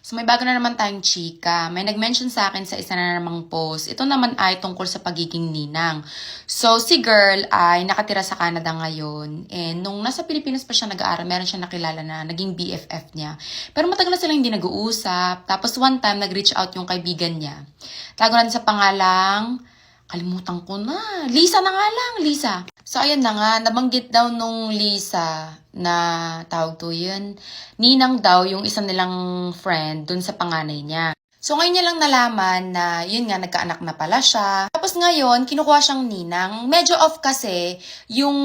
So may bago na naman tayong chika. May nag-mention sa akin sa isa na namang post. Ito naman ay tungkol sa pagiging ninang. So si girl ay nakatira sa Canada ngayon. And nung nasa Pilipinas pa siya nag-aaral, meron siya nakilala na naging BFF niya. Pero matagal na silang hindi nag-uusap. Tapos one time nag-reach out yung kaibigan niya. Tago na sa pangalang, kalimutan ko na. Lisa na nga lang, Lisa. So, ayan na nga, nabanggit daw nung Lisa na tawag to yun. Ninang daw yung isa nilang friend dun sa panganay niya. So, ngayon niya lang nalaman na yun nga, nagkaanak na pala siya. Tapos ngayon, kinukuha siyang ninang. Medyo off kasi yung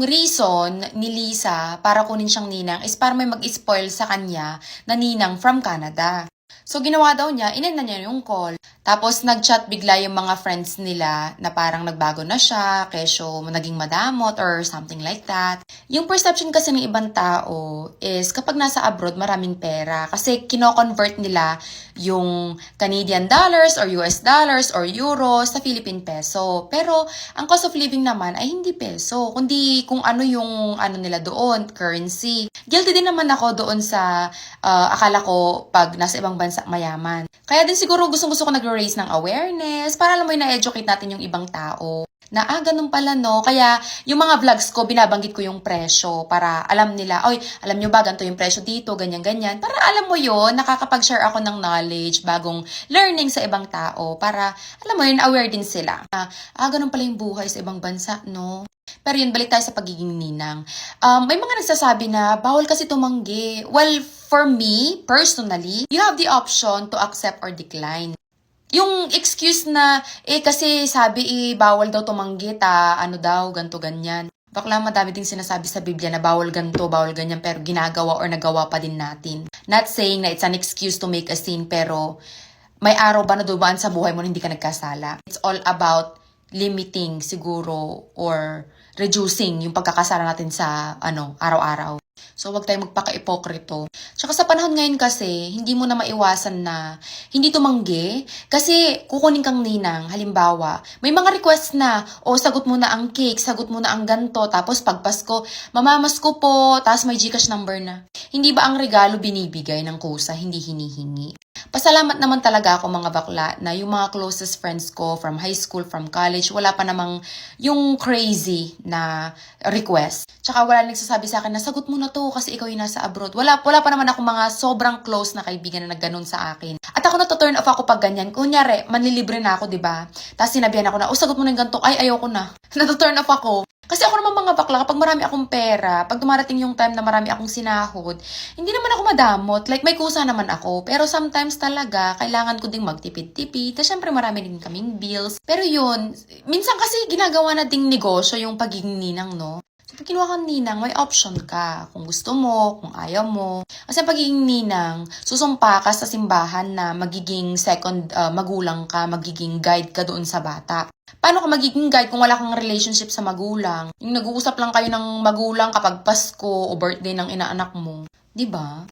reason ni Lisa para kunin siyang ninang is para may mag-spoil sa kanya na ninang from Canada. So, ginawa daw niya, inend na niya yung call. Tapos, nag-chat bigla yung mga friends nila na parang nagbago na siya, kesyo naging madamot or something like that. Yung perception kasi ng ibang tao is kapag nasa abroad, maraming pera. Kasi kino-convert nila yung Canadian dollars or US dollars or euro sa Philippine peso. Pero, ang cost of living naman ay hindi peso, kundi kung ano yung ano nila doon, currency. Guilty din naman ako doon sa akala ko pag nasa ibang bansa mayaman. Kaya din siguro gustong-gusto ko nag-raise ng awareness para alam mo yung na-educate natin yung ibang tao. Na ganun pala no. Kaya yung mga vlogs ko, binabanggit ko yung presyo para alam nila, oy, alam nyo ba, ganito yung presyo dito, ganyan-ganyan. Para alam mo yun, nakakapag-share ako ng knowledge, bagong learning sa ibang tao para, alam mo yun, aware din sila. Ganun pala yung buhay sa ibang bansa, no? Pero yun, balik tayo sa pagiging ninang. May mga nagsasabi na bawal kasi tumanggi. Well, for me, personally, you have the option to accept or decline. Yung excuse na, kasi sabi, bawal daw tumanggi, ano daw, ganto ganyan. Bakla madami ding sinasabi sa Biblia na bawal ganto, bawal ganyan, pero ginagawa or nagawa pa din natin. Not saying na it's an excuse to make a sin, pero may araw ba na dumaan sa buhay mo na hindi ka nagkasala? It's all about limiting siguro or reducing yung pagkakasala natin sa araw-araw. So, wag tayong magpaka-ipokrito. Tsaka sa panahon ngayon kasi, hindi mo na maiwasan na hindi tumanggi. Kasi kukunin kang ninang, halimbawa, may mga request na, sagot mo na ang cake, sagot mo na ang ganto, tapos pag Pasko, mamamas ko po, tapos may GCash number na. Hindi ba ang regalo binibigay ng kusa, hindi hinihingi? Pasalamat naman talaga ako mga bakla na yung mga closest friends ko from high school, from college, wala pa namang yung crazy na request. Tsaka wala nagsasabi sa akin na sagot mo na to kasi ikaw yung nasa abroad. Wala pa naman ako mga sobrang close na kaibigan na nagganon sa akin. At ako na-turn off ako pag ganyan. Kunyari, manlilibre na ako, diba? Tapos sinabihan ako na, sagot mo na yung ganito. Ay, ayoko na. Na-turn off ako. Kasi ako naman mga bakla, kapag marami akong pera, pag dumarating yung time na marami akong sinahod, hindi naman ako madamot. Like, may kusa naman ako. Pero sometimes talaga, kailangan ko ding magtipid-tipid. Tapos syempre marami din kaming bills. Pero yun, minsan kasi ginagawa na ding negosyo yung pagiging ninang, no? So, pag kinuha kang ninang, may option ka. Kung gusto mo, kung ayaw mo. Kasi pagiging ninang, susumpa ka sa simbahan na magiging second magulang ka, magiging guide ka doon sa bata. Paano ka magiging guide kung wala kang relationship sa magulang? Yung nag-uusap lang kayo ng magulang kapag Pasko o birthday ng inaanak mo. 'Di ba?